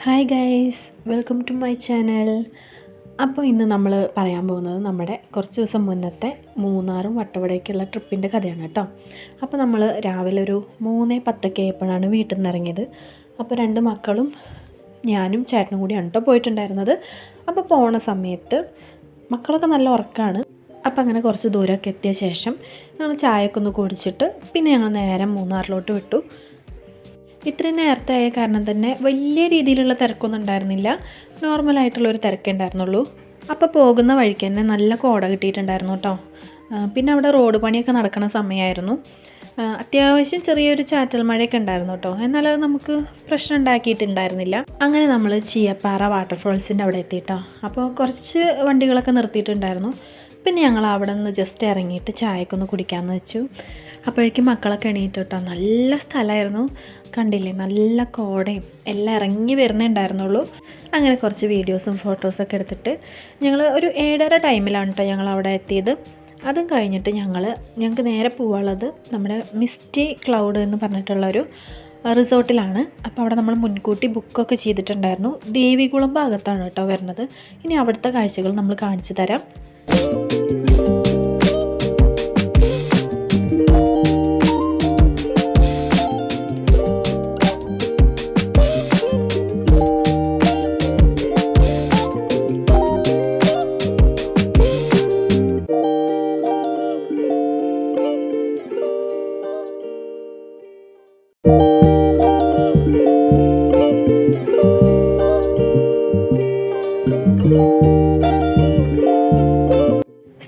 Hi guys, welcome to my channel. അപ്പോൾ ഇന്ന് നമ്മൾ പറയാൻ പോകുന്നത് നമ്മുടെ കുറച്ച് ദിവസം മുന്നത്തെ മൂന്നാറും വട്ടവടയ്ക്കുള്ള ട്രിപ്പിൻ്റെ കഥയാണ് കേട്ടോ. അപ്പോൾ നമ്മൾ രാവിലെ ഒരു 3:10 ആയപ്പോഴാണ് വീട്ടിൽ നിന്ന് ഇറങ്ങിയത്. അപ്പോൾ 2 മക്കളും ഞാനും ചേട്ടനും കൂടിയാണ് കേട്ടോ പോയിട്ടുണ്ടായിരുന്നത്. അപ്പോൾ പോണ സമയത്ത് മക്കളൊക്കെ നല്ല ഉറക്കമാണ്. അപ്പോൾ അങ്ങനെ കുറച്ച് ദൂരമൊക്കെ എത്തിയ ശേഷം ഞങ്ങൾ ചായയൊക്കെ ഒന്ന് കുടിച്ചിട്ട് പിന്നെ ഞങ്ങൾ നേരെ മൂന്നാറിലോട്ട് വിട്ടു. ഇത്രയും നേരത്തെ ആയ കാരണം തന്നെ വലിയ രീതിയിലുള്ള തിരക്കൊന്നും ഉണ്ടായിരുന്നില്ല. നോർമലായിട്ടുള്ളൊരു തിരക്കേ ഉണ്ടായിരുന്നുള്ളൂ. അപ്പോൾ പോകുന്ന വഴിക്ക് തന്നെ നല്ല കോട കിട്ടിയിട്ടുണ്ടായിരുന്നു കേട്ടോ. പിന്നെ അവിടെ റോഡ് പണിയൊക്കെ നടക്കുന്ന സമയമായിരുന്നു. അത്യാവശ്യം ചെറിയൊരു ചാറ്റൽ മഴയൊക്കെ ഉണ്ടായിരുന്നു കേട്ടോ. എന്നാൽ അത് നമുക്ക് പ്രശ്നം ഉണ്ടാക്കിയിട്ടുണ്ടായിരുന്നില്ല. അങ്ങനെ നമ്മൾ ചീയപ്പാറ വാട്ടർഫോൾസിൻ്റെ അവിടെ എത്തിയിട്ടോ. അപ്പോൾ കുറച്ച് വണ്ടികളൊക്കെ നിർത്തിയിട്ടുണ്ടായിരുന്നു. പിന്നെ ഞങ്ങൾ അവിടെ നിന്ന് ജസ്റ്റ് ഇറങ്ങിയിട്ട് ചായക്കൊന്ന് കുടിക്കാമെന്ന് വെച്ചു. അപ്പോഴേക്കും മക്കളൊക്കെ എണീറ്റ് കേട്ടോ. നല്ല സ്ഥലമായിരുന്നു, കണ്ടില്ലേ, നല്ല കോടയും എല്ലാം ഇറങ്ങി വരുന്നുണ്ടായിരുന്നുള്ളൂ. അങ്ങനെ കുറച്ച് വീഡിയോസും ഫോട്ടോസൊക്കെ എടുത്തിട്ട് ഞങ്ങൾ ഒരു 7:30 ടൈമിലാണ് കേട്ടോ ഞങ്ങൾ അവിടെ എത്തിയത്. അതും കഴിഞ്ഞിട്ട് ഞങ്ങൾക്ക് നേരെ പോകാനുള്ളത് നമ്മുടെ മിസ്റ്റി ക്ലൗഡ് എന്ന് പറഞ്ഞിട്ടുള്ളൊരു റിസോർട്ടിലാണ്. അപ്പോൾ അവിടെ നമ്മൾ മുൻകൂട്ടി ബുക്കൊക്കെ ചെയ്തിട്ടുണ്ടായിരുന്നു. ദേവികുളം ഭാഗത്താണ് കേട്ടോ വരുന്നത്. ഇനി അവിടുത്തെ കാഴ്ചകൾ നമ്മൾ കാണിച്ചു തരാം.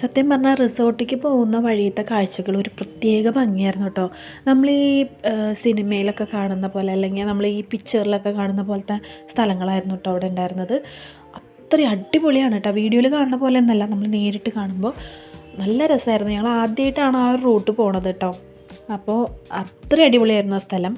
സത്യം പറഞ്ഞാൽ റിസോർട്ടിലേക്ക് പോകുന്ന വഴിയത്തെ കാഴ്ചകൾ ഒരു പ്രത്യേക ഭംഗിയായിരുന്നു കേട്ടോ. നമ്മൾ ഈ സിനിമയിലൊക്കെ കാണുന്ന പോലെ, അല്ലെങ്കിൽ നമ്മൾ ഈ പിക്ചറിലൊക്കെ കാണുന്ന പോലത്തെ സ്ഥലങ്ങളായിരുന്നു കേട്ടോ അവിടെ ഉണ്ടായിരുന്നത്. അത്രയും അടിപൊളിയാണ് കേട്ടോ. വീഡിയോയിൽ കാണുന്ന പോലെ ഒന്നല്ല, നമ്മൾ നേരിട്ട് കാണുമ്പോൾ നല്ല രസമായിരുന്നു. ഞങ്ങൾ ആദ്യമായിട്ടാണ് ആ ഒരു റൂട്ട് പോണത് കേട്ടോ. അപ്പോൾ അത്ര അടിപൊളിയായിരുന്നു ആ സ്ഥലം.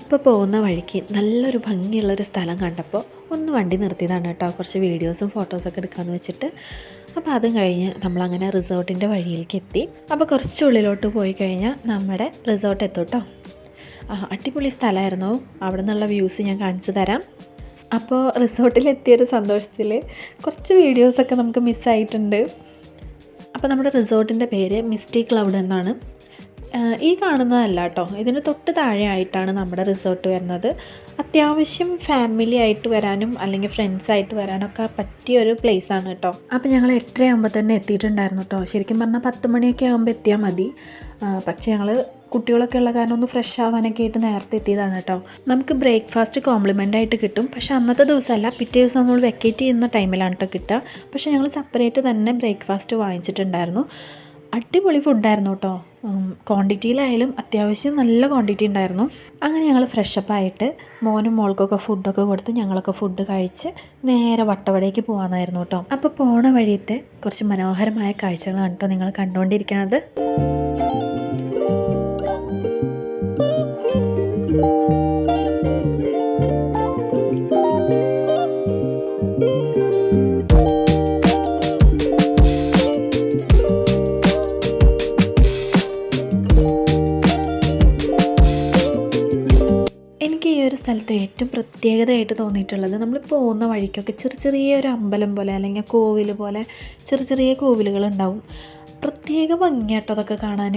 ഇപ്പോൾ പോകുന്ന വഴിക്ക് നല്ലൊരു ഭംഗിയുള്ളൊരു സ്ഥലം കണ്ടപ്പോൾ ഒന്ന് വണ്ടി നിർത്തിയതാണ് കേട്ടോ, കുറച്ച് വീഡിയോസും ഫോട്ടോസൊക്കെ എടുക്കാമെന്ന് വെച്ചിട്ട്. അപ്പോൾ അതും കഴിഞ്ഞ് നമ്മളങ്ങനെ റിസോർട്ടിൻ്റെ വഴിയിലേക്ക് എത്തി. അപ്പോൾ കുറച്ച് ഉള്ളിലോട്ട് പോയി കഴിഞ്ഞാൽ നമ്മുടെ റിസോർട്ട് എത്തും കേട്ടോ. അടിപൊളി സ്ഥലമായിരുന്നു. അവിടെ നിന്നുള്ള വ്യൂസ് ഞാൻ കാണിച്ചു തരാം. അപ്പോൾ റിസോർട്ടിലെത്തിയൊരു സന്തോഷത്തിൽ കുറച്ച് വീഡിയോസൊക്കെ നമുക്ക് മിസ്സായിട്ടുണ്ട്. അപ്പോൾ നമ്മുടെ റിസോർട്ടിൻ്റെ പേര് മിസ്റ്റി ക്ലൗഡ് എന്നാണ്. ഈ കാണുന്നതല്ല കേട്ടോ, ഇതിന് തൊട്ട് താഴെ ആയിട്ടാണ് നമ്മുടെ റിസോർട്ട് വരുന്നത്. അത്യാവശ്യം ഫാമിലി ആയിട്ട് വരാനും അല്ലെങ്കിൽ ഫ്രണ്ട്സായിട്ട് വരാനൊക്കെ പറ്റിയൊരു പ്ലേസാണ് കേട്ടോ. അപ്പോൾ ഞങ്ങൾ 8:30 ആകുമ്പോൾ തന്നെ എത്തിയിട്ടുണ്ടായിരുന്നു കേട്ടോ. ശരിക്കും പറഞ്ഞാൽ 10 മണിയൊക്കെ ആകുമ്പോൾ എത്തിയാൽ മതി. പക്ഷേ ഞങ്ങൾ കുട്ടികളൊക്കെ ഉള്ള കാരണം ഒന്ന് ഫ്രഷ് ആവാനൊക്കെ ആയിട്ട് നേരത്തെ എത്തിയതാണ് കേട്ടോ. നമുക്ക് ബ്രേക്ക്ഫാസ്റ്റ് കോംപ്ലിമെൻ്റ് ആയിട്ട് കിട്ടും. പക്ഷേ അന്നത്തെ ദിവസമല്ല, പിറ്റേ ദിവസം നമ്മൾ വെക്കേറ്റ് ചെയ്യുന്ന ടൈമിലാണ് കേട്ടോ കിട്ടുക. പക്ഷേ ഞങ്ങൾ സെപ്പറേറ്റ് തന്നെ ബ്രേക്ക്ഫാസ്റ്റ് വാങ്ങിച്ചിട്ടുണ്ടായിരുന്നു. അടിപൊളി ഫുഡായിരുന്നു കേട്ടോ. ക്വാണ്ടിറ്റിയിലായാലും അത്യാവശ്യം നല്ല ക്വാണ്ടിറ്റി ഉണ്ടായിരുന്നു. അങ്ങനെ ഞങ്ങൾ ഫ്രഷപ്പായിട്ട് മോനും മോൾക്കൊക്കെ ഫുഡൊക്കെ കൊടുത്ത് ഞങ്ങളൊക്കെ ഫുഡ് കഴിച്ച് നേരെ വട്ടവടയ്ക്ക് പോകാമെന്നായിരുന്നു കേട്ടോ. അപ്പോൾ പോണ വഴിയത്തെ കുറച്ച് മനോഹരമായ കാഴ്ചകളാണ് കേട്ടോ നിങ്ങൾ കണ്ടുകൊണ്ടിരിക്കുന്നത്. സ്ഥലത്ത് ഏറ്റവും പ്രത്യേകതയായിട്ട് തോന്നിയിട്ടുള്ളത്, നമ്മൾ പോകുന്ന വഴിക്കൊക്കെ ചെറിയൊരു അമ്പലം പോലെ അല്ലെങ്കിൽ കോവിൽ പോലെ ചെറിയ കോവിലുകളുണ്ടാവും. പ്രത്യേക ഭംഗിയാട്ടോ അതൊക്കെ കാണാൻ.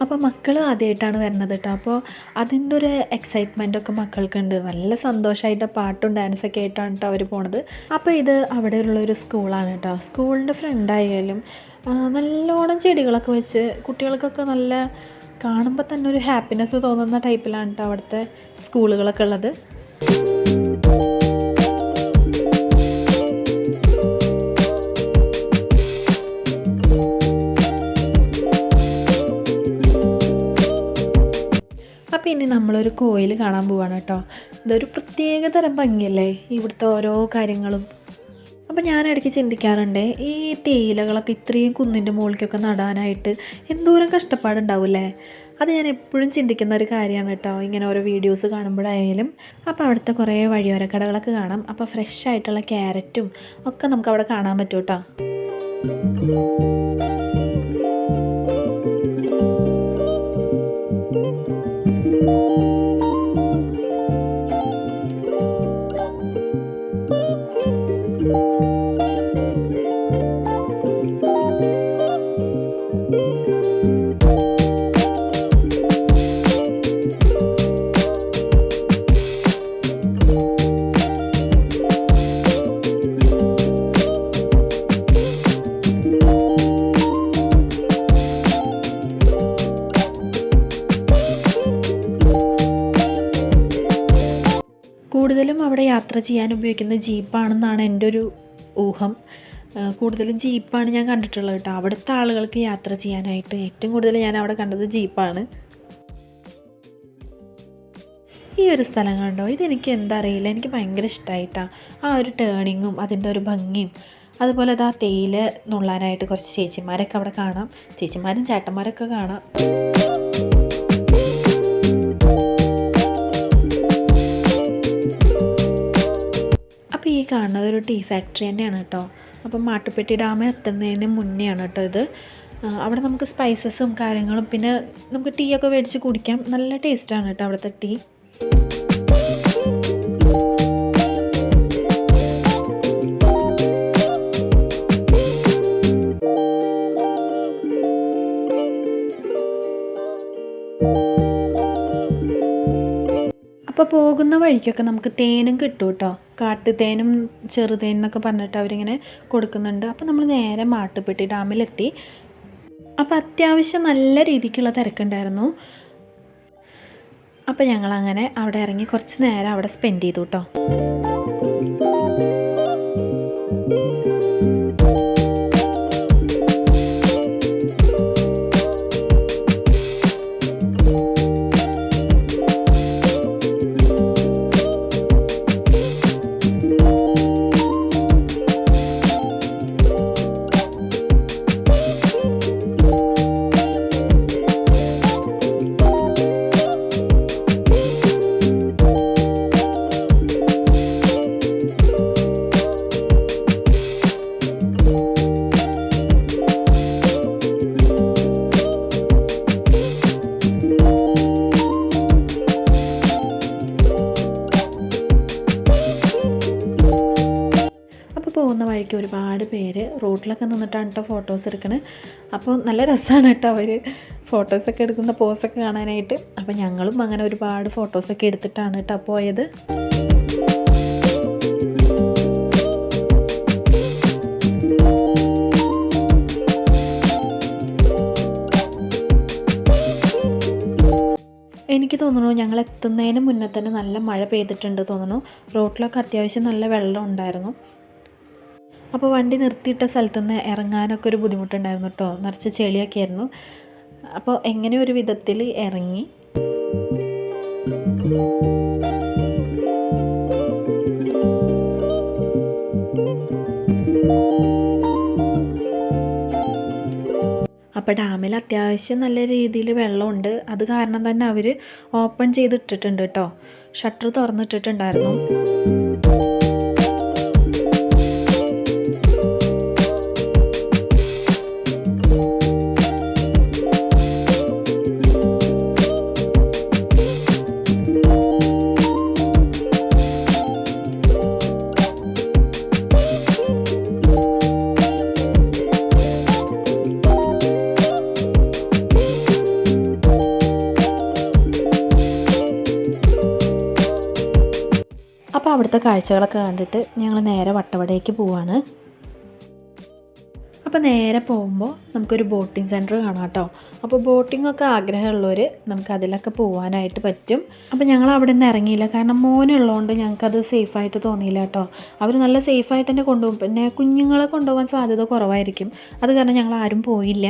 അപ്പോൾ മക്കൾ ആദ്യമായിട്ടാണ് വരുന്നത് കേട്ടോ. അപ്പോൾ അതിൻ്റെ ഒരു എക്സൈറ്റ്മെൻറ്റൊക്കെ മക്കൾക്കുണ്ട്. നല്ല സന്തോഷമായിട്ട് പാട്ടും ഡാൻസൊക്കെ ആയിട്ടാണ് കേട്ടോ അവർ പോണത്. അപ്പോൾ ഇത് അവിടെയുള്ളൊരു സ്കൂളാണ് കേട്ടോ. സ്കൂളിൻ്റെ ഫ്രണ്ടായാലും നല്ലോണം ചെടികളൊക്കെ വെച്ച് കുട്ടികൾക്കൊക്കെ നല്ല കാണുമ്പോൾ തന്നെ ഒരു ഹാപ്പിനെസ് തോന്നുന്ന ടൈപ്പിലാണ് കേട്ടോ അവിടുത്തെ സ്കൂളുകളൊക്കെ ഉള്ളത്. അപ്പോൾ ഇനി നമ്മളൊരു കോയിൽ കാണാൻ പോവാണ് കേട്ടോ. ഇതൊരു പ്രത്യേക തരം ഭംഗിയല്ലേ ഇവിടുത്തെ ഓരോ കാര്യങ്ങളും. അപ്പോൾ ഞാനിടയ്ക്ക് ചിന്തിക്കാറുണ്ട്, ഈ തേയിലകളൊക്കെ ഇത്രയും കുന്നിൻ്റെ മുകളിലേക്കൊക്കെ നടാനായിട്ട് എന്തോരം കഷ്ടപ്പാടുണ്ടാവില്ലേ. അത് ഞാൻ എപ്പോഴും ചിന്തിക്കുന്ന ഒരു കാര്യമാണ് കേട്ടോ, ഇങ്ങനെ ഓരോ വീഡിയോസ് കാണുമ്പോഴായാലും. അപ്പോൾ അവിടുത്തെ കുറേ വഴിയോര കടകളൊക്കെ കാണാം. അപ്പോൾ ഫ്രഷ് ആയിട്ടുള്ള ക്യാരറ്റും ഒക്കെ നമുക്ക് അവിടെ കാണാൻ പറ്റും കേട്ടോ. കൂടുതലും അവിടെ യാത്ര ചെയ്യാൻ ഉപയോഗിക്കുന്ന ജീപ്പാണെന്നാണ് എൻ്റെ ഒരു ഊഹം. കൂടുതലും ജീപ്പാണ് ഞാൻ കണ്ടിട്ടുള്ളത് കേട്ടോ. അവിടുത്തെ ആളുകൾക്ക് യാത്ര ചെയ്യാനായിട്ട് ഏറ്റവും കൂടുതൽ ഞാൻ അവിടെ കണ്ടത് ജീപ്പാണ്. ഈ ഒരു സ്ഥലം കണ്ടോ, ഇതെനിക്ക് എന്താ അറിയില്ല, എനിക്ക് ഭയങ്കര ഇഷ്ടമായിട്ടാണ്. ആ ഒരു ടേണിങ്ങും അതിൻ്റെ ഒരു ഭംഗിയും, അതുപോലെ അത് ആ തേയില നുള്ളാനായിട്ട് കുറച്ച് ചേച്ചിമാരൊക്കെ അവിടെ കാണാം. ചേച്ചിമാരും ചേട്ടന്മാരൊക്കെ കാണാം. അപ്പോൾ ഈ കാണുന്നത് ഒരു ടീ ഫാക്ടറി തന്നെയാണ് കേട്ടോ. അപ്പം മാട്ടുപ്പെട്ടി ഡാം എത്തുന്നതിന് മുന്നെയാണ് കേട്ടോ ഇത്. അവിടെ നമുക്ക് സ്പൈസസും കാര്യങ്ങളും പിന്നെ നമുക്ക് ടീ ഒക്കെ മേടിച്ച് കുടിക്കാം. നല്ല ടേസ്റ്റാണ് കേട്ടോ അവിടുത്തെ ടീ. അപ്പോൾ പോകുന്ന വഴിക്കൊക്കെ നമുക്ക് തേനും കിട്ടും കേട്ടോ. കാട്ടുതേനും ചെറുതേനെന്നൊക്കെ പറഞ്ഞിട്ട് അവരിങ്ങനെ കൊടുക്കുന്നുണ്ട്. അപ്പോൾ നമ്മൾ നേരെ മാട്ടുപ്പെട്ടി ഡാമിലെത്തി. അപ്പോൾ അത്യാവശ്യം നല്ല രീതിക്കുള്ള തിരക്കുണ്ടായിരുന്നു. അപ്പോൾ ഞങ്ങളങ്ങനെ അവിടെ ഇറങ്ങി കുറച്ച് നേരം അവിടെ സ്പെൻഡ് ചെയ്തു കേട്ടോ. പോകുന്ന വഴിക്ക് ഒരുപാട് പേര് റോഡിലൊക്കെ നിന്നിട്ടാണ് കേട്ടോ ഫോട്ടോസ് എടുക്കണത്. അപ്പോൾ നല്ല രസമാണ് കേട്ടോ അവർ ഫോട്ടോസൊക്കെ എടുക്കുന്ന പോസൊക്കെ കാണാനായിട്ട്. അപ്പോൾ ഞങ്ങളും അങ്ങനെ ഒരുപാട് ഫോട്ടോസൊക്കെ എടുത്തിട്ടാണ് കേട്ടോ പോയത്. എനിക്ക് തോന്നുന്നു ഞങ്ങൾ എത്തുന്നതിന് മുന്നേ തന്നെ നല്ല മഴ പെയ്തിട്ടുണ്ട് തോന്നുന്നു. റോഡിലൊക്കെ അത്യാവശ്യം നല്ല വെള്ളം ഉണ്ടായിരുന്നു. അപ്പോൾ വണ്ടി നിർത്തിയിട്ട സ്ഥലത്തുനിന്ന് ഇറങ്ങാനൊക്കെ ഒരു ബുദ്ധിമുട്ടുണ്ടായിരുന്നു കേട്ടോ. നിറച്ച് ചെളിയൊക്കെ ആയിരുന്നു. അപ്പോൾ എങ്ങനെ ഒരു വിധത്തിൽ ഇറങ്ങി. അപ്പോൾ ഡാമിൽ അത്യാവശ്യം നല്ല രീതിയിൽ വെള്ളമുണ്ട്. അത് കാരണം തന്നെ അവർ ഓപ്പൺ ചെയ്തിട്ടിട്ടുണ്ട് കേട്ടോ. ഷട്ടർ തുറന്നിട്ടിട്ടുണ്ടായിരുന്നു. അപ്പോൾ അവിടുത്തെ കാഴ്ചകളൊക്കെ കണ്ടിട്ട് ഞങ്ങൾ നേരെ വട്ടവടയ്ക്ക് പോവാണ്. അപ്പോൾ നേരെ പോകുമ്പോൾ നമുക്കൊരു ബോട്ടിംഗ് സെൻറ്റർ കാണാം കേട്ടോ. അപ്പോൾ ബോട്ടിങ്ങൊക്കെ ആഗ്രഹമുള്ളവർ നമുക്ക് അതിലൊക്കെ പോകാനായിട്ട് പറ്റും. അപ്പോൾ ഞങ്ങൾ അവിടെ നിന്ന് ഇറങ്ങിയില്ല, കാരണം മോനുള്ളതുകൊണ്ട് ഞങ്ങൾക്കത് സേഫായിട്ട് തോന്നിയില്ല കേട്ടോ. അവർ നല്ല സേഫായിട്ട് തന്നെ കൊണ്ടുപോകും. പിന്നെ കുഞ്ഞുങ്ങളെ കൊണ്ടുപോകാൻ സാധ്യത കുറവായിരിക്കും. അത് കാരണം ഞങ്ങൾ ആരും പോയില്ല.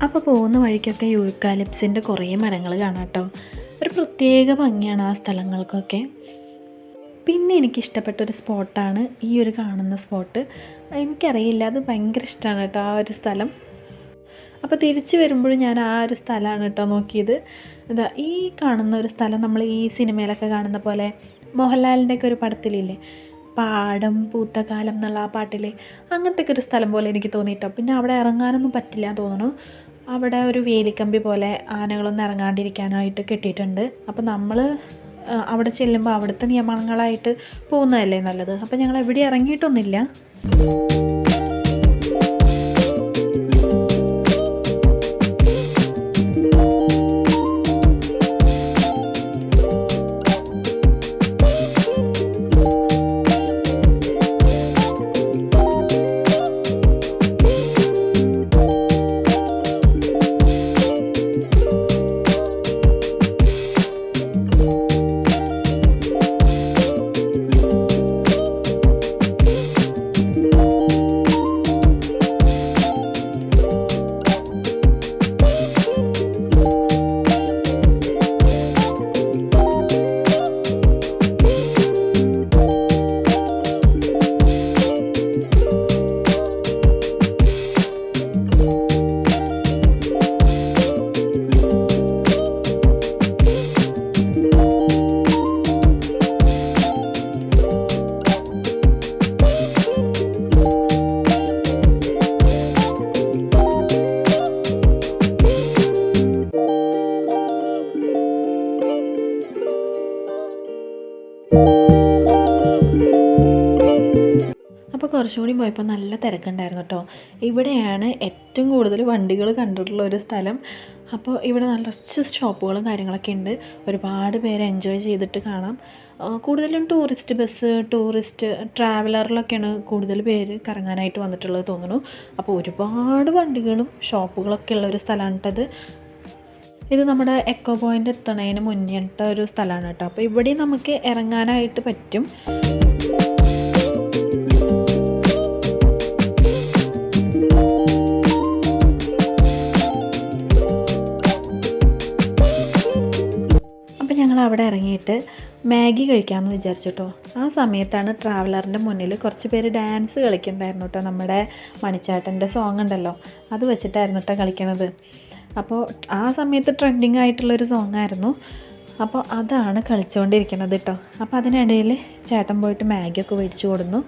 അപ്പോൾ പോകുന്ന വഴിക്കൊക്കെ സൈഡിലൊക്കെ യൂക്കാലിപ്സിൻ്റെ കുറേ മരങ്ങൾ കാണാം കേട്ടോ. ഒരു പ്രത്യേക ഭംഗിയാണ് ആ സ്ഥലങ്ങൾക്കൊക്കെ. പിന്നെ എനിക്കിഷ്ടപ്പെട്ടൊരു സ്പോട്ടാണ് ഈ ഒരു കാണുന്ന സ്പോട്ട്. എനിക്കറിയില്ല, അത് ഭയങ്കര ഇഷ്ടമാണ് കേട്ടോ ആ ഒരു സ്ഥലം. അപ്പോൾ തിരിച്ച് വരുമ്പോഴും ഞാൻ ആ ഒരു സ്ഥലമാണ് കേട്ടോ നോക്കിയത്. ഇതാ ഈ കാണുന്ന ഒരു സ്ഥലം നമ്മൾ ഈ സിനിമയിലൊക്കെ കാണുന്ന പോലെ മോഹൻലാലിൻ്റെയൊക്കെ ഒരു പടത്തിലില്ലേ, പാടം പൂത്ത കാലം എന്നുള്ള ആ പാട്ടിൽ, അങ്ങനത്തെ ഒക്കെ ഒരു സ്ഥലം പോലെ എനിക്ക് തോന്നിയിട്ടോ. പിന്നെ അവിടെ ഇറങ്ങാനൊന്നും പറ്റില്ല തോന്നുന്നു. അവിടെ ഒരു വേലിക്കമ്പി പോലെ ആനകളൊന്നും ഇറങ്ങാണ്ടിരിക്കാനായിട്ട് കെട്ടിയിട്ടുണ്ട്. അപ്പോൾ നമ്മൾ അവിടെ ചെല്ലുമ്പോൾ അവിടുത്തെ നിയമങ്ങളായിട്ട് പോകുന്നതല്ലേ നല്ലത്. അപ്പോൾ ഞങ്ങൾ എവിടെ ഇറങ്ങിയിട്ടൊന്നുമില്ല. അപ്പോൾ കുറച്ചും കൂടി പോയപ്പോൾ നല്ല തിരക്കുണ്ടായിരുന്നു കേട്ടോ. ഇവിടെയാണ് ഏറ്റവും കൂടുതൽ വണ്ടികൾ കണ്ടിട്ടുള്ള ഒരു സ്ഥലം. അപ്പോൾ ഇവിടെ നിറച്ച് ഷോപ്പുകളും കാര്യങ്ങളൊക്കെ ഉണ്ട്. ഒരുപാട് പേര് എൻജോയ് ചെയ്തിട്ട് കാണാം. കൂടുതലും ടൂറിസ്റ്റ് ബസ്, ടൂറിസ്റ്റ് ട്രാവലറിലൊക്കെയാണ് കൂടുതൽ പേര് കറങ്ങാനായിട്ട് വന്നിട്ടുള്ളത് തോന്നുന്നു. അപ്പോൾ ഒരുപാട് വണ്ടികളും ഷോപ്പുകളൊക്കെ ഉള്ള ഒരു സ്ഥലമാണ് കേട്ടത്. ഇത് നമ്മുടെ എക്കോ പോയിൻ്റ് എത്തുന്നതിന് മുന്നിട്ട ഒരു സ്ഥലമാണ് കേട്ടോ. അപ്പോൾ ഇവിടെ നമുക്ക് ഇറങ്ങാനായിട്ട് പറ്റും. അപ്പോൾ ഞങ്ങൾ അവിടെ ഇറങ്ങിയിട്ട് മാഗി കഴിക്കാമെന്ന് വിചാരിച്ചിട്ടോ. ആ സമയത്താണ് ട്രാവലറിൻ്റെ മുന്നിൽ കുറച്ച് പേര് ഡാൻസ് കളിക്കുന്നുണ്ടായിരുന്നു കേട്ടോ. നമ്മുടെ മണിച്ചേട്ടൻ്റെ സോങ് ഉണ്ടല്ലോ, അത് വെച്ചിട്ടായിരുന്നു കേട്ടോ കളിക്കണത്. അപ്പോൾ ആ സമയത്ത് ട്രെൻഡിങ് ആയിട്ടുള്ളൊരു സോങ്ങായിരുന്നു. അപ്പോൾ അതാണ് കളിച്ചുകൊണ്ടിരിക്കുന്നത് കേട്ടോ. അപ്പോൾ അതിനിടയിൽ ചേട്ടൻ പോയിട്ട് മാഗിയൊക്കെ മേടിച്ച് കൊടുന്നു.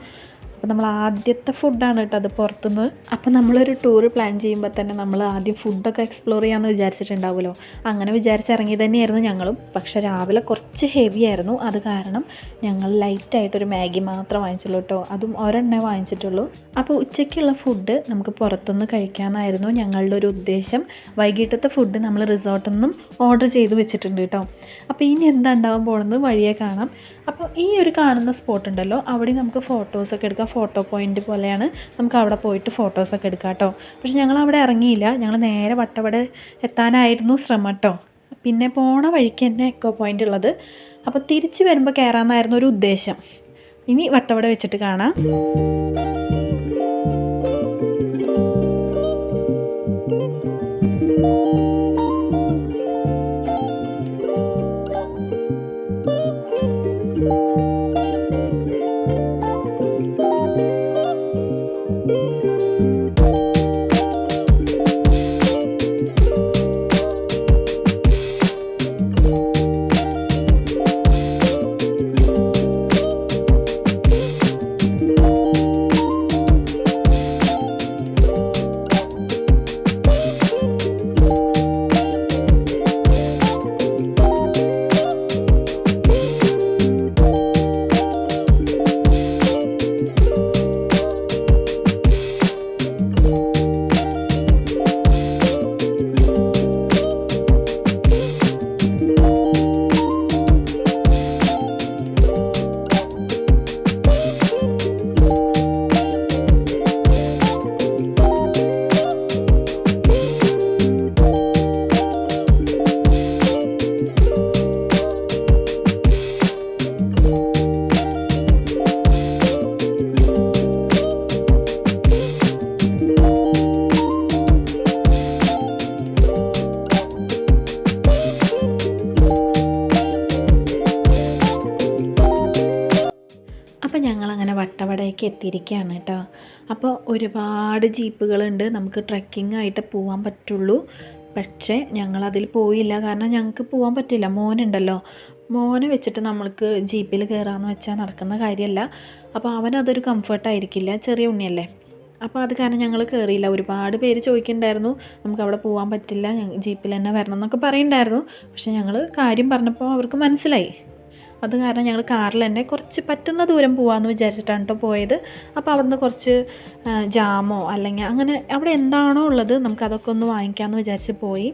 അപ്പോൾ നമ്മൾ ആദ്യത്തെ ഫുഡാണ് കേട്ടോ അത് പുറത്തുനിന്ന്. അപ്പോൾ നമ്മളൊരു ടൂർ പ്ലാൻ ചെയ്യുമ്പോൾ തന്നെ നമ്മൾ ആദ്യം ഫുഡൊക്കെ എക്സ്പ്ലോർ ചെയ്യാമെന്ന് വിചാരിച്ചിട്ടുണ്ടാവുമല്ലോ. അങ്ങനെ വിചാരിച്ചിറങ്ങി തന്നെയായിരുന്നു ഞങ്ങളും. പക്ഷേ രാവിലെ കുറച്ച് ഹെവി ആയിരുന്നു. അത് കാരണം ഞങ്ങൾ ലൈറ്റായിട്ടൊരു മാഗി മാത്രം വാങ്ങിച്ചുള്ളൂ കേട്ടോ. അതും ഒരെണ്ണേ വാങ്ങിച്ചിട്ടുള്ളൂ. അപ്പോൾ ഉച്ചയ്ക്കുള്ള ഫുഡ് നമുക്ക് പുറത്തുനിന്ന് കഴിക്കാമെന്നായിരുന്നു ഞങ്ങളുടെ ഒരു ഉദ്ദേശം. വൈകിട്ടത്തെ ഫുഡ് നമ്മൾ റിസോർട്ടിൽ നിന്നും ഓർഡർ ചെയ്ത് വെച്ചിട്ടുണ്ട് കേട്ടോ. അപ്പോൾ ഇനി എന്താ ഉണ്ടാവാൻ പോകുന്നത് വഴിയെ കാണാം. അപ്പോൾ ഈ ഒരു കാണുന്ന സ്പോട്ട് ഉണ്ടല്ലോ, അവിടെ നമുക്ക് ഫോട്ടോസൊക്കെ എടുക്കാം. ഫോട്ടോ പോയിൻ്റ് പോലെയാണ്. നമുക്ക് അവിടെ പോയിട്ട് ഫോട്ടോസൊക്കെ എടുക്കാം കേട്ടോ. പക്ഷെ ഞങ്ങൾ അവിടെ ഇറങ്ങിയില്ല. ഞങ്ങൾ നേരെ വട്ടവട എത്താനായിരുന്നു ശ്രമം കേട്ടോ. പിന്നെ പോണ വഴിക്ക് തന്നെ എക്കോ പോയിൻ്റ് ഉള്ളത്. അപ്പോൾ തിരിച്ച് വരുമ്പോൾ കയറാമെന്നായിരുന്നു ഒരു ഉദ്ദേശം. ഇനി വട്ടവട വെച്ചിട്ട് കാണാം. വട്ടവടയ്ക്ക് എത്തിയിരിക്കുകയാണ് കേട്ടോ. അപ്പോൾ ഒരുപാട് ജീപ്പുകളുണ്ട്, നമുക്ക് ട്രെക്കിംഗ് ആയിട്ട് പോകാൻ പറ്റുള്ളൂ. പക്ഷേ ഞങ്ങളതിൽ പോയില്ല, കാരണം ഞങ്ങൾക്ക് പോകാൻ പറ്റില്ല. മോനുണ്ടല്ലോ, മോനെ വെച്ചിട്ട് നമ്മൾക്ക് ജീപ്പിൽ കയറാമെന്ന് വെച്ചാൽ നടക്കുന്ന കാര്യമല്ല. അപ്പോൾ അവനതൊരു കംഫർട്ടായിരിക്കില്ല, ചെറിയ ഉണ്ണിയല്ലേ. അപ്പോൾ അത് കാരണം ഞങ്ങൾ കയറിയില്ല. ഒരുപാട് പേര് ചോദിക്കുന്നുണ്ടായിരുന്നു, നമുക്കവിടെ പോകാൻ പറ്റില്ല, ജീപ്പിൽ തന്നെ വരണം എന്നൊക്കെ പറയുന്നുണ്ടായിരുന്നു. പക്ഷേ ഞങ്ങൾ കാര്യം പറഞ്ഞപ്പോൾ അവർക്ക് മനസ്സിലായി. അത് കാരണം ഞങ്ങൾ കാറിൽ തന്നെ കുറച്ച് പറ്റുന്ന ദൂരം പോകാമെന്ന് വിചാരിച്ചിട്ടാണ് കേട്ടോ പോയത്. അപ്പോൾ അവിടുന്ന് കുറച്ച് ജാമോ അല്ലെങ്കിൽ അങ്ങനെ അവിടെ എന്താണോ ഉള്ളത് നമുക്കതൊക്കെ ഒന്ന് വാങ്ങിക്കാമെന്ന് വിചാരിച്ച് പോയി.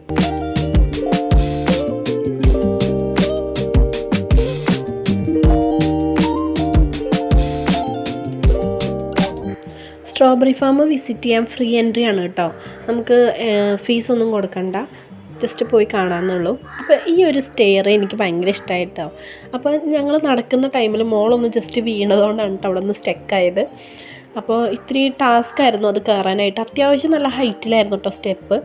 സ്ട്രോബെറി ഫാം വിസിറ്റ് ചെയ്യാൻ ഫ്രീ എൻട്രി ആണ് കേട്ടോ. നമുക്ക് ഫീസൊന്നും കൊടുക്കണ്ട, ജസ്റ്റ് പോയി കാണാമെന്നുള്ളൂ. അപ്പോൾ ഈ ഒരു സ്റ്റെയർ എനിക്ക് ഭയങ്കര ഇഷ്ടമായിട്ടോ. അപ്പോൾ ഞങ്ങൾ നടക്കുന്ന ടൈമിൽ മോളൊന്ന് ജസ്റ്റ് വീണതുകൊണ്ടാണ് കേട്ടോ അവിടെ നിന്ന് സ്റ്റെക്കായത്. അപ്പോൾ ഇത്തിരി ടാസ്ക് ആയിരുന്നു അത് കയറാനായിട്ട്. അത്യാവശ്യം നല്ല ഹൈറ്റിലായിരുന്നു കേട്ടോ സ്റ്റെപ്പ്.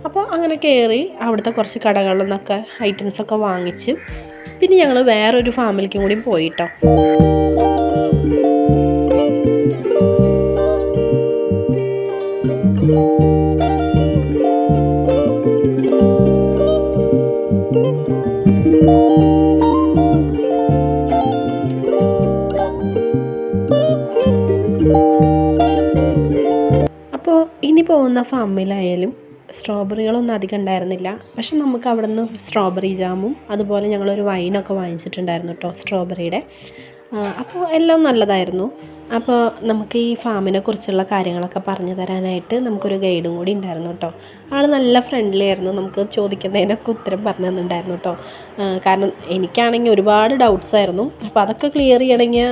അപ്പോൾ അങ്ങനെ കയറി അവിടുത്തെ കുറച്ച് കടകളിൽ നിന്നൊക്കെ ഐറ്റംസൊക്കെ വാങ്ങിച്ച് പിന്നെ ഞങ്ങൾ വേറൊരു ഫാമിലിക്കും കൂടി പോയി കേട്ടോ. അപ്പോൾ ഇനി പോകുന്ന ഫാമിലായാലും സ്ട്രോബെറികളൊന്നും അധികം ഉണ്ടായിരുന്നില്ല. പക്ഷെ നമുക്ക് അവിടെ നിന്ന് സ്ട്രോബെറി ജാമും അതുപോലെ ഞങ്ങളൊരു വൈനൊക്കെ വാങ്ങിച്ചിട്ടുണ്ടായിരുന്നു കേട്ടോ സ്ട്രോബെറിയുടെ. അപ്പോൾ എല്ലാം നല്ലതായിരുന്നു. അപ്പോൾ നമുക്ക് ഈ ഫാമിനെ കുറിച്ചുള്ള കാര്യങ്ങളൊക്കെ പറഞ്ഞു തരാനായിട്ട് നമുക്കൊരു ഗൈഡും കൂടി ഉണ്ടായിരുന്നു കേട്ടോ. ആൾ നല്ല ഫ്രണ്ട്ലി ആയിരുന്നു, നമുക്ക് ചോദിക്കുന്നതിനൊക്കെ ഉത്തരം പറഞ്ഞു തന്നിട്ടുണ്ടായിരുന്നു കേട്ടോ. കാരണം എനിക്കാണെങ്കിൽ ഒരുപാട് ഡൗട്ട്സ് ആയിരുന്നു. അപ്പോൾ അതൊക്കെ ക്ലിയർ ചെയ്യണമെങ്കിൽ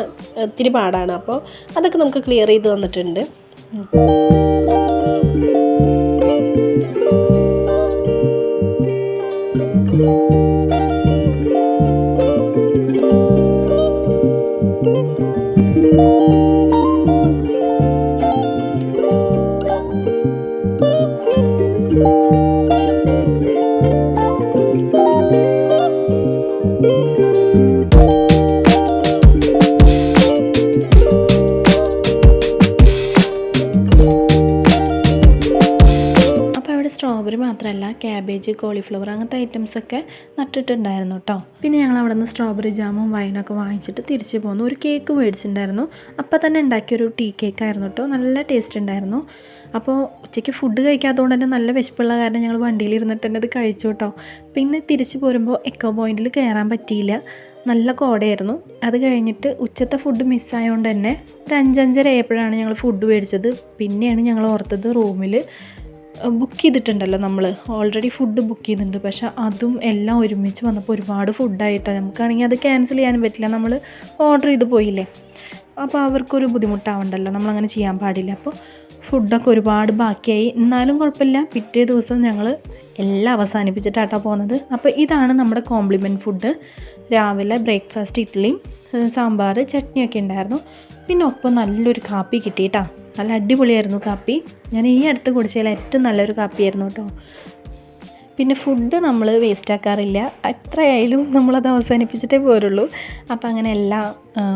ഒത്തിരി പാടാണ്. അപ്പോൾ അതൊക്കെ നമുക്ക് ക്ലിയർ ചെയ്ത് തന്നിട്ടുണ്ട്. സ്ട്രോബെറി മാത്രമല്ല, ക്യാബേജ്, കോളിഫ്ലവർ അങ്ങനത്തെ ഐറ്റംസൊക്കെ നട്ടിട്ടുണ്ടായിരുന്നു കേട്ടോ. പിന്നെ ഞങ്ങൾ അവിടെ നിന്ന് സ്ട്രോബെറി ജാമും വൈനൊക്കെ വാങ്ങിച്ചിട്ട് തിരിച്ച് പോന്നു. ഒരു കേക്ക് മേടിച്ചിട്ടുണ്ടായിരുന്നു, അപ്പം തന്നെ ഉണ്ടാക്കിയൊരു ടീ കേക്കായിരുന്നു കേട്ടോ. നല്ല ടേസ്റ്റ് ഉണ്ടായിരുന്നു. അപ്പോൾ ഉച്ചയ്ക്ക് ഫുഡ് കഴിക്കാത്തതുകൊണ്ട് തന്നെ നല്ല വിശപ്പുള്ള കാരണം ഞങ്ങൾ വണ്ടിയിലിരുന്നിട്ട് തന്നെ അത് കഴിച്ചു കേട്ടോ. പിന്നെ തിരിച്ച് പോരുമ്പോൾ എക്കോ പോയിൻറ്റിൽ കയറാൻ പറ്റിയില്ല, നല്ല കോടയായിരുന്നു. അത് കഴിഞ്ഞിട്ട് ഉച്ചത്തെ ഫുഡ് മിസ്സായതുകൊണ്ട് തന്നെ ഒരു 5-5:30 ആയപ്പോഴാണ് ഞങ്ങൾ ഫുഡ് മേടിച്ചത്. പിന്നെയാണ് ഞങ്ങൾ ഓർത്തത് റൂമിൽ ബുക്ക് ചെയ്തിട്ടുണ്ടല്ലോ, നമ്മൾ ഓൾറെഡി ഫുഡ് ബുക്ക് ചെയ്തിട്ടുണ്ട്. പക്ഷേ അതും എല്ലാം ഒരുമിച്ച് വന്നപ്പോൾ ഒരുപാട് ഫുഡായിട്ടാണ്. നമുക്കാണെങ്കിൽ അത് ക്യാൻസൽ ചെയ്യാനും പറ്റില്ല, നമ്മൾ ഓർഡർ ചെയ്ത് പോയില്ലേ. അപ്പോൾ അവർക്കൊരു ബുദ്ധിമുട്ടാവണ്ടല്ലോ, നമ്മളങ്ങനെ ചെയ്യാൻ പാടില്ല. അപ്പോൾ ഫുഡൊക്കെ ഒരുപാട് ബാക്കിയായി. എന്നാലും കുഴപ്പമില്ല, പിറ്റേ ദിവസം ഞങ്ങൾ എല്ലാം അവസാനിപ്പിച്ചിട്ടാട്ടോ പോകുന്നത്. അപ്പോൾ ഇതാണ് നമ്മുടെ കോംപ്ലിമെൻറ്റ് ഫുഡ്. രാവിലെ ബ്രേക്ക്ഫാസ്റ്റ് ഇഡ്ഡലിയും സാമ്പാർ ചട്നിയൊക്കെ ഉണ്ടായിരുന്നു. പിന്നെ ഒപ്പം നല്ലൊരു കാപ്പി കിട്ടിയിട്ടാ, നല്ല അടിപൊളിയായിരുന്നു കാപ്പി. ഞാൻ ഈ അടുത്ത് കുടിച്ചതിൽ ഏറ്റവും നല്ലൊരു കാപ്പിയായിരുന്നു കേട്ടോ. പിന്നെ ഫുഡ് നമ്മൾ വേസ്റ്റാക്കാറില്ല, എത്രയായാലും നമ്മളത് അവസാനിപ്പിച്ചിട്ടേ പോരുള്ളൂ. അപ്പോൾ അങ്ങനെ എല്ലാ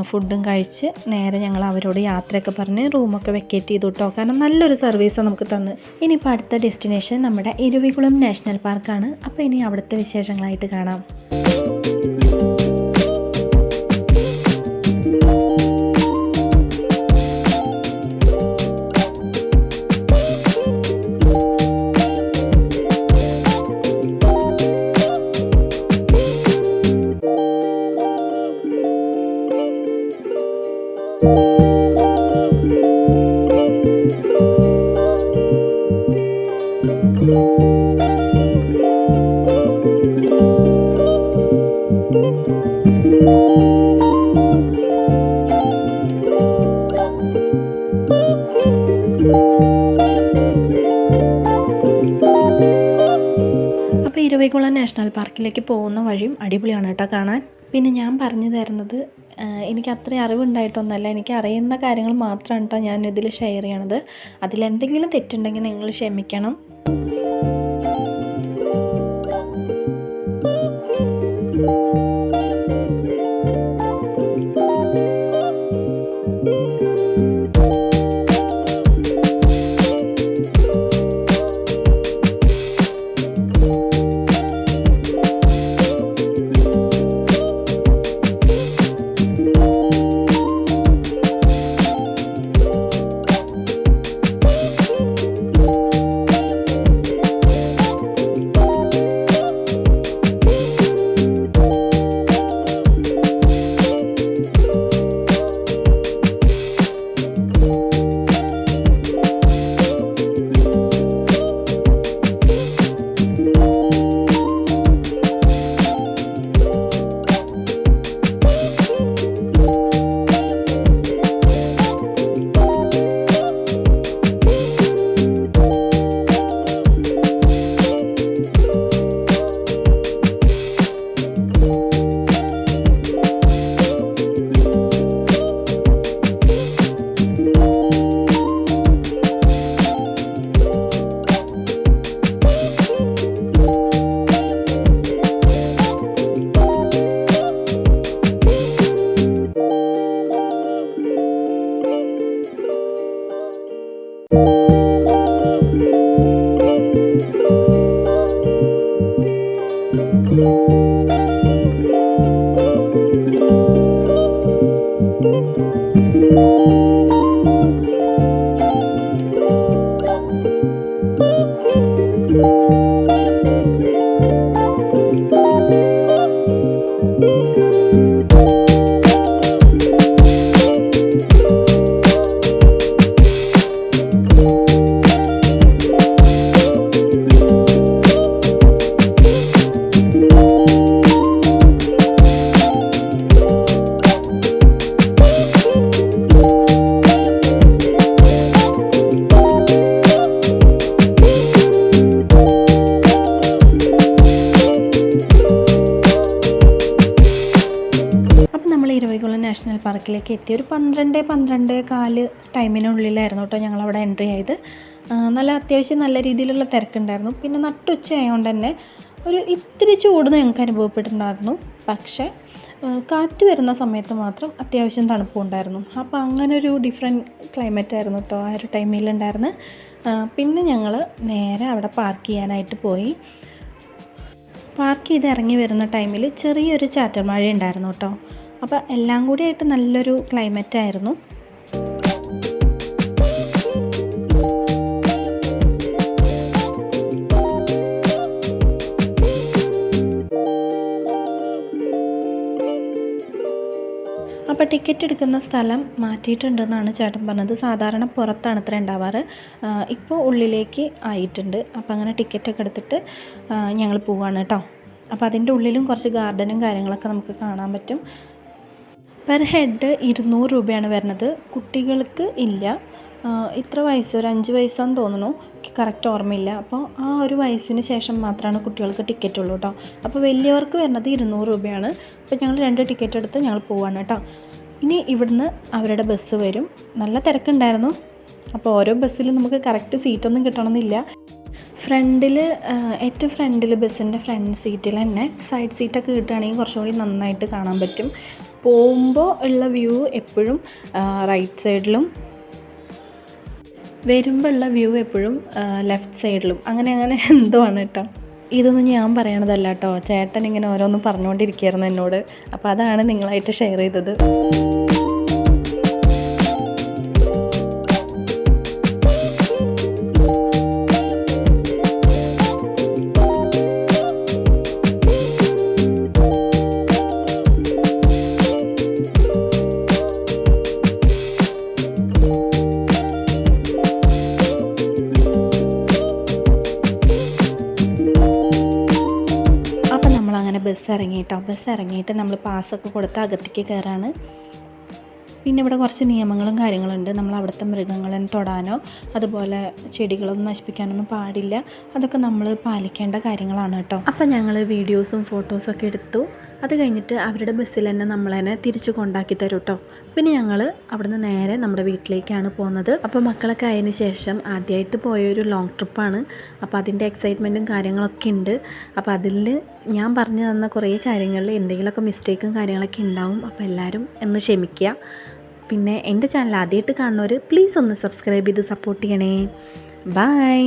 ഫുഡും കഴിച്ച് നേരെ ഞങ്ങൾ അവരോട് യാത്രയൊക്കെ പറഞ്ഞ് റൂമൊക്കെ വെക്കേറ്റ് ചെയ്തു കേട്ടോ. കാരണം നല്ലൊരു സർവീസാണ് നമുക്ക് തന്ന്. ഇനിയിപ്പോൾ അടുത്ത ഡെസ്റ്റിനേഷൻ നമ്മുടെ ഇരവികുളം നാഷണൽ പാർക്കാണ്. അപ്പോൾ ഇനി അവിടുത്തെ വിശേഷങ്ങളായിട്ട് കാണാം. അപ്പോൾ ഇരവികുളം നാഷണൽ പാർക്കിലേക്ക് പോകുന്ന വഴിയും അടിപൊളിയാണ് കേട്ടോ കാണാൻ. പിന്നെ ഞാൻ പറഞ്ഞു തരുന്നത് എനിക്ക് അത്രയും അറിവുണ്ടായിട്ടൊന്നുമല്ല, എനിക്ക് അറിയുന്ന കാര്യങ്ങൾ മാത്രമാണ് കേട്ടോ ഞാൻ ഇതിൽ ഷെയർ ചെയ്യണത്. അതിലെന്തെങ്കിലും തെറ്റുണ്ടെങ്കിൽ നിങ്ങൾ ക്ഷമിക്കണം. ഇരവികുളം നാഷണൽ പാർക്കിലേക്ക് എത്തി. ഒരു 12-12:15 ടൈമിനുള്ളിലായിരുന്നു കേട്ടോ ഞങ്ങളവിടെ എൻട്രി ആയത്. നല്ല അത്യാവശ്യം നല്ല രീതിയിലുള്ള തിരക്കുണ്ടായിരുന്നു. പിന്നെ നട്ടുച്ച ആയതുകൊണ്ട് തന്നെ ഒരു ഇത്തിരി ചൂട് ഞങ്ങൾക്ക് അനുഭവപ്പെട്ടിട്ടുണ്ടായിരുന്നു. പക്ഷേ കാറ്റ് വരുന്ന സമയത്ത് മാത്രം അത്യാവശ്യം തണുപ്പുണ്ടായിരുന്നു. അപ്പോൾ അങ്ങനെ ഒരു ഡിഫറെൻറ്റ് ക്ലൈമറ്റ് ആയിരുന്നു കേട്ടോ ആ ഒരു ടൈമിലുണ്ടായിരുന്നു. പിന്നെ ഞങ്ങൾ നേരെ അവിടെ പാർക്ക് ചെയ്യാനായിട്ട് പോയി. പാർക്ക് ചെയ്ത് ഇറങ്ങി വരുന്ന ടൈമിൽ ചെറിയൊരു ചാറ്റൽ മഴ ഉണ്ടായിരുന്നു കേട്ടോ. അപ്പോൾ എല്ലാം കൂടിയായിട്ട് നല്ലൊരു ക്ലൈമറ്റ് ആയിരുന്നു. അപ്പോൾ ടിക്കറ്റ് എടുക്കുന്ന സ്ഥലം മാറ്റിയിട്ടുണ്ടെന്നാണ് ചേട്ടൻ പറഞ്ഞത്. സാധാരണ പുറത്താണ് ഇത്ര ഉണ്ടാവാറ്, ഇപ്പോൾ ഉള്ളിലേക്ക് ആയിട്ടുണ്ട്. അപ്പോൾ അങ്ങനെ ടിക്കറ്റൊക്കെ എടുത്തിട്ട് ഞങ്ങൾ പോവാണ് കേട്ടോ. അപ്പോൾ അതിൻ്റെ ഉള്ളിലും കുറച്ച് ഗാർഡനും കാര്യങ്ങളൊക്കെ നമുക്ക് കാണാൻ പറ്റും. പെർ ഹെഡ് 200 രൂപയാണ് വരുന്നത്. കുട്ടികൾക്ക് ഇല്ല. ഇത്ര വയസ്സ്, ഒരു 5 വയസ്സാന്ന് തോന്നുന്നു, കറക്റ്റ് ഓർമ്മയില്ല. അപ്പോൾ ആ ഒരു വയസ്സിന് ശേഷം മാത്രമാണ് കുട്ടികൾക്ക് ടിക്കറ്റ് ഉള്ളൂ കേട്ടോ. അപ്പോൾ വലിയവർക്ക് വരുന്നത് 200 രൂപയാണ്. അപ്പോൾ ഞങ്ങൾ 2 ടിക്കറ്റ് എടുത്ത് ഞങ്ങൾ പോവാണ് കേട്ടോ. ഇനി ഇവിടുന്ന് അവരുടെ ബസ് വരും. നല്ല തിരക്കുണ്ടായിരുന്നു. അപ്പോൾ ഓരോ ബസ്സിലും നമുക്ക് കറക്റ്റ് സീറ്റൊന്നും കിട്ടണമെന്നില്ല. ഫ്രണ്ടിൽ, ഏറ്റവും ഫ്രണ്ടിൽ, ബസ്സിൻ്റെ ഫ്രണ്ട് സീറ്റിൽ തന്നെ സൈഡ് സീറ്റൊക്കെ കിട്ടുകയാണെങ്കിൽ കുറച്ചും കൂടി നന്നായിട്ട് കാണാൻ പറ്റും. പോകുമ്പോൾ ഉള്ള വ്യൂ എപ്പോഴും റൈറ്റ് സൈഡിലും, വരുമ്പോൾ ഉള്ള വ്യൂ എപ്പോഴും ലെഫ്റ്റ് സൈഡിലും, അങ്ങനെ എന്തോ ആണ് കേട്ടോ. ഇതൊന്നും ഞാൻ പറയണതല്ല കേട്ടോ, ചേട്ടൻ ഇങ്ങനെ ഓരോന്നും പറഞ്ഞുകൊണ്ടിരിക്കുകയായിരുന്നു എന്നോട്. അപ്പോൾ അതാണ് നിങ്ങളായിട്ട് ഷെയർ ചെയ്തത്. ബസ് ഇറങ്ങിയിട്ട് നമ്മൾ പാസ്സൊക്കെ കൊടുത്ത് അകത്തേക്ക് കയറാണ്. പിന്നെ ഇവിടെ കുറച്ച് നിയമങ്ങളും കാര്യങ്ങളുണ്ട്. നമ്മൾ അവിടുത്തെ മൃഗങ്ങളെ തൊടാനോ അതുപോലെ ചെടികളൊന്നും നശിപ്പിക്കാനൊന്നും പാടില്ല. അതൊക്കെ നമ്മൾ പാലിക്കേണ്ട കാര്യങ്ങളാണ് കേട്ടോ. അപ്പോൾ ഞങ്ങൾ വീഡിയോസും ഫോട്ടോസൊക്കെ എടുത്തു. അത് കഴിഞ്ഞിട്ട് അവരുടെ ബസ്സിൽ തന്നെ നമ്മളതിനെ തിരിച്ച് കൊണ്ടാക്കി തരും കേട്ടോ. പിന്നെ ഞങ്ങൾ അവിടുന്ന് നേരെ നമ്മുടെ വീട്ടിലേക്കാണ് പോകുന്നത്. അപ്പോൾ മക്കളൊക്കെ ആയതിന് ശേഷം ആദ്യമായിട്ട് പോയൊരു ലോങ് ട്രിപ്പാണ്. അപ്പോൾ അതിൻ്റെ എക്സൈറ്റ്മെൻറ്റും കാര്യങ്ങളൊക്കെ ഉണ്ട്. അപ്പോൾ അതിൽ ഞാൻ പറഞ്ഞു തന്ന കുറേ കാര്യങ്ങളിൽ എന്തെങ്കിലുമൊക്കെ മിസ്റ്റേക്കും കാര്യങ്ങളൊക്കെ ഉണ്ടാവും. അപ്പോൾ എല്ലാവരും ഒന്ന് ക്ഷമിക്കുക. പിന്നെ എൻ്റെ ചാനൽ ആദ്യമായിട്ട് കാണുന്നവർ പ്ലീസ് ഒന്ന് സബ്സ്ക്രൈബ് ചെയ്ത് സപ്പോർട്ട് ചെയ്യണേ. ബൈ.